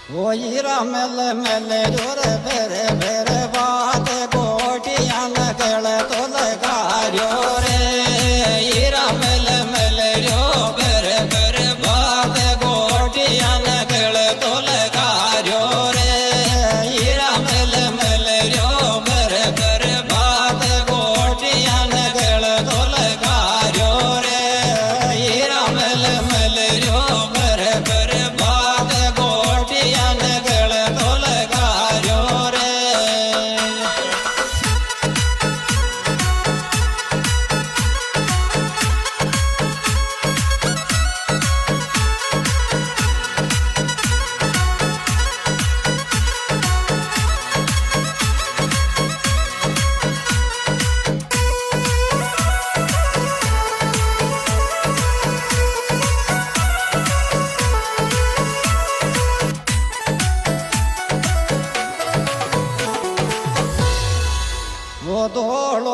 ಓಯಿರ ಮೇಲೆ ಮೇಲೆ ಜೋರೆ ಬೇರೆ ಬೇರೆ ಬಾತೆ ಗೋಟಿಯನ್ನ ಕೆಳ ತೊಲಗಾರ್ಯೋ ರೇ ಈರ ಮೇಲೆ ಮೇಲೆ ಜೋ ಬೇರೆ ಬೇರೆ ಬಾತೆ ಗೋಟಿಯನ್ನ ಕೆಳ ತೊಲಗಾರ್ಯೋ ರೇ ಈರ ಮೇಲೆ ಮೇಲೆ ಜೋ ಬೇರೆ ಬೇರೆ ಬಾತೆ ಗೋಟಿಯನ್ನ ಕೆಳ ತೊಲಗಾರ್ಯೋ ರೇ ಈರ ಮೇಲೆ ಮೇಲೆ ಜೋ ಬೇರೆ ಬೇರೆ ಬಾತೆ ಓದೋಳು